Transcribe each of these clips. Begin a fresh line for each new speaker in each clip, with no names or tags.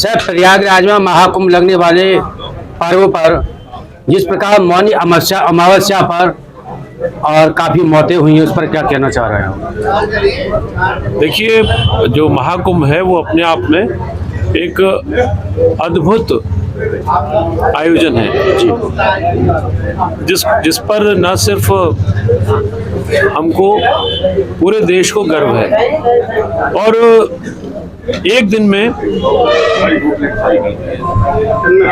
Sir, Prayagraj में महाकुंभ लगने वाले पर्व पर जिस प्रकार मौनी अमावस्या पर और काफी मौतें हुई हैं, उस पर क्या कहना चाह रहे हो?
देखिए, जो महाकुंभ है वो अपने आप में एक अद्भुत आयोजन है जिस पर न सिर्फ हमको पूरे देश को गर्व है और एक दिन में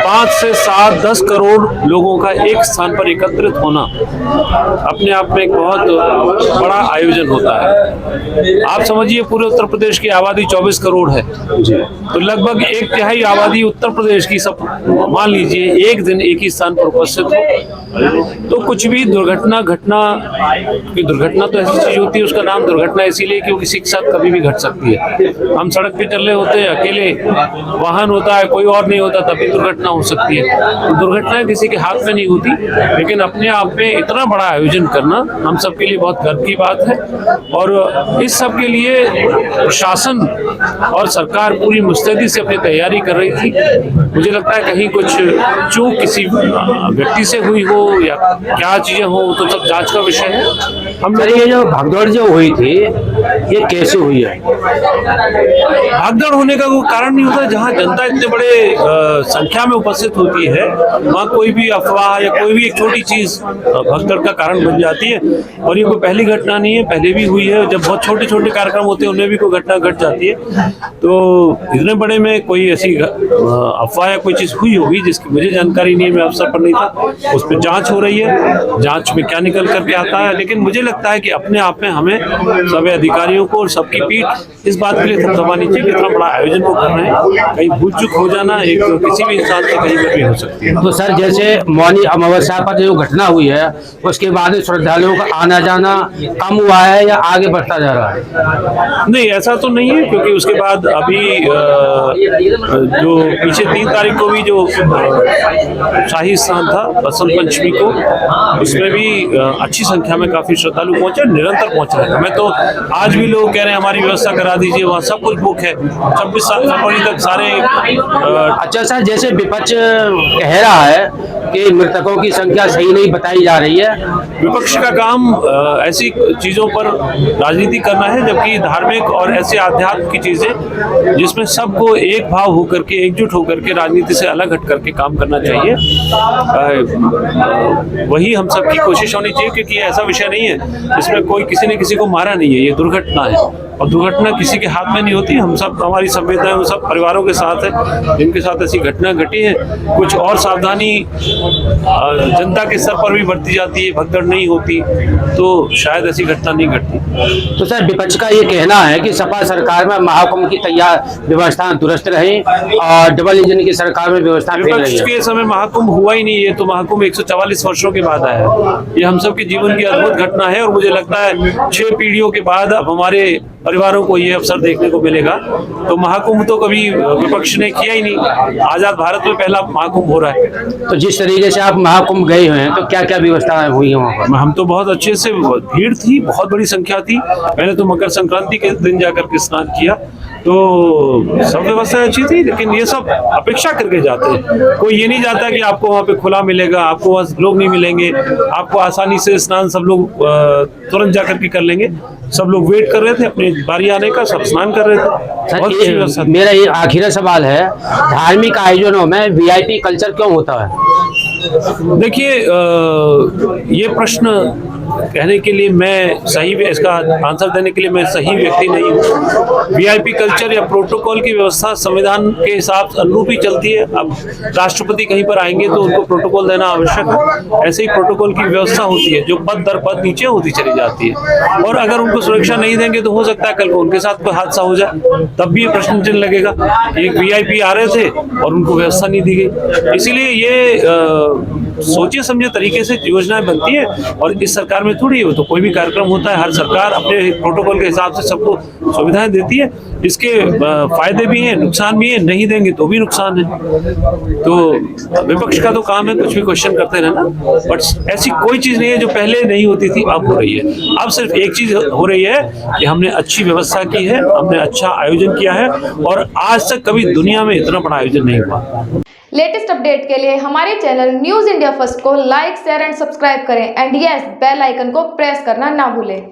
5 से 7 10 करोड़ लोगों का एक स्थान पर एकत्रित होना अपने आप में एक बहुत बड़ा आयोजन होता है। आप समझिए, पूरे उत्तर प्रदेश की आबादी 24 करोड़ है, तो लगभग 1/3 आबादी उत्तर प्रदेश की सब मान लीजिए एक दिन एक ही स्थान पर उपस्थित हो, तो कुछ भी दुर्घटना दुर्घटना तो ऐसी चीज होती है, उसका नाम दुर्घटना इसीलिए क्योंकि किसी के साथ कभी भी घट सकती है। हम सड़क पे चल रहे होते हैं, अकेले वाहन होता है, कोई और नहीं होता, तभी दुर्घटना हो सकती है। तो दुर्घटना किसी के हाथ में नहीं होती, लेकिन अपने आप में इतना बड़ा आयोजन करना हम सबके लिए बहुत गर्व की बात है। और इस सब के लिए प्रशासन और सरकार पूरी मुस्तैदी से अपनी तैयारी कर रही थी। मुझे लगता है कहीं कुछ चूक किसी व्यक्ति से हुई हो या क्या चीजें हो, तो सब जांच का विषय है। हम
ये जो भगदौड़ जो हुई थी, ये कैसे हुई है?
भागदौड़ होने का कोई कारण नहीं होता। जहाँ जनता इतने बड़े संख्या में उपस्थित होती है, वहाँ कोई भी अफवाह या कोई भी एक छोटी चीज भगदौड़ का कारण बन जाती है। और ये कोई पहली घटना नहीं है, पहले भी हुई है। जब बहुत छोटे छोटे कार्यक्रम होते हैं, उनमें भी कोई घटना घट जाती है। तो इतने बड़े में कोई ऐसी अफवाह या कोई चीज हुई होगी जिसकी मुझे जानकारी नहीं है, मैं अवसर पर नहीं था। उस पर जांच हो रही है, जांच में क्या निकल करके आता है। लेकिन मुझे लगता है कि अपने आप में हमें सभी अधिकारियों को और सबकी पीठ इस बात के लिए थपथपानी चाहिए कि इतना बड़ा आयोजन वो कर रहे हैं। कहीं भूल चूक हो जाना एक किसी भी इंसान से कहीं पर भी हो सकती है।
तो सर, जैसे मौनी अमावस्या पर जो घटना हुई है, उसके बाद श्रद्धालुओं का आना जाना कम हुआ है या आगे बढ़ता जा रहा है?
नहीं, ऐसा तो नहीं है, क्योंकि उसके बाद अभी जो पीछे 3 तारीख को भी जो शाही स्नान था बसंत पंचमी को, उसमें भी अच्छी संख्या में काफी श्रद्धालु पहुंचे, निरंतर पहुंच रहे हैं। हमें तो आज भी लोग कह रहे हैं हमारी व्यवस्था करा दीजिए, वहाँ सब कुछ बुक है। 26 फरवरी तक सारे
अच्छा सर, जैसे विपक्ष कह रहा है कि मृतकों की संख्या सही नहीं बताई जा रही है।
विपक्ष का काम ऐसी चीजों पर राजनीति करना है, जबकि धार्मिक और ऐसे आध्यात्म की चीजें जिसमें सबको एक भाव होकर के, एकजुट होकर के, राजनीति से अलग हट करके काम करना चाहिए। वही हम सबकी कोशिश होनी चाहिए, क्योंकि ऐसा विषय नहीं है इसमें कोई किसी ने किसी को मारा नहीं है। ये दुर्घटना है और दुर्घटना किसी के हाथ में नहीं होती। हम सब, हमारी संवेदनाएं उन सब परिवारों के साथ है जिनके साथ ऐसी घटना घटी है। कुछ और सावधानी जनता के स्तर पर भी बरती जाती है, भगदड़ नहीं होती, तो शायद ऐसी घटना नहीं घटती।
तो सर, विपक्ष का ये कहना है कि सपा सरकार में महाकुंभ की तैयार व्यवस्था दुरुस्त रही और डबल इंजन की सरकार में व्यवस्था फेल रही
विपक्ष
है।
के समय महाकुंभ हुआ ही नहीं है, तो महाकुंभ 144 वर्षों के बाद आया है। ये हम सब के जीवन की अद्भुत घटना है और मुझे लगता है 6 पीढ़ियों के बाद अब हमारे परिवारों को ये अवसर देखने को मिलेगा। तो महाकुंभ तो कभी विपक्ष ने किया ही नहीं। आजाद भारत में पहला महाकुंभ हो रहा है।
तो जिस तरीके से आप महाकुंभ गए हुए हैं, तो क्या क्या व्यवस्थाएं हुई है वहाँ पर?
हम तो बहुत अच्छे से, भीड़ थी, बहुत बड़ी संख्या थी। मैंने तो मकर संक्रांति के दिन जाकर के स्नान किया, तो सब व्यवस्था अच्छी थी। लेकिन ये सब अपेक्षा करके जाते हैं, कोई ये नहीं जाता कि आपको वहाँ पे खुला मिलेगा, आपको वहाँ लोग नहीं मिलेंगे, आपको आसानी से स्नान सब लोग तुरंत जाकर के कर लेंगे। सब लोग वेट कर रहे थे अपनी बारी आने का, सब स्नान कर रहे थे।
सर, मेरा ये आखिरी सवाल है, धार्मिक आयोजनों में वीआईपी कल्चर क्यों होता है?
देखिए, ये प्रश्न कहने के लिए मैं सही, इसका आंसर देने के लिए मैं सही व्यक्ति नहीं हूँ। वीआईपी कल्चर या प्रोटोकॉल की व्यवस्था संविधान के हिसाब से अनुरूप ही चलती है। अब राष्ट्रपति कहीं पर आएंगे तो उनको प्रोटोकॉल देना आवश्यक है। ऐसे ही प्रोटोकॉल की व्यवस्था होती है जो पद दर पद नीचे होती चली जाती है, और अगर उनको सुरक्षा नहीं देंगे तो हो सकता है कल को उनके साथ कोई हादसा हो जाए, तब भी ये प्रश्न चिन्ह लगेगा। एक वीआईपी आ रहे थे और उनको व्यवस्था नहीं दी गई। इसीलिए ये सोचे समझे तरीके से योजनाएं बनती है। और इस सरकार में थोड़ी है, तो कोई भी कार्यक्रम होता है, हर सरकार अपने प्रोटोकॉल के हिसाब से सबको सुविधाएं देती है। इसके फायदे भी हैं, नुकसान भी है, नहीं देंगे तो भी नुकसान है। तो विपक्ष का तो काम है कुछ भी क्वेश्चन करते रहना, बट ऐसी कोई चीज नहीं है जो पहले नहीं होती थी अब हो रही है। अब सिर्फ एक चीज हो रही है कि हमने अच्छी व्यवस्था की है, हमने अच्छा आयोजन किया है, और आज तक कभी दुनिया में इतना बड़ा आयोजन नहीं हुआ।
लेटेस्ट अपडेट के लिए हमारे चैनल न्यूज़ इंडिया फर्स्ट को लाइक, शेयर एंड सब्सक्राइब करें एंड यस बेल आइकन को प्रेस करना ना भूलें।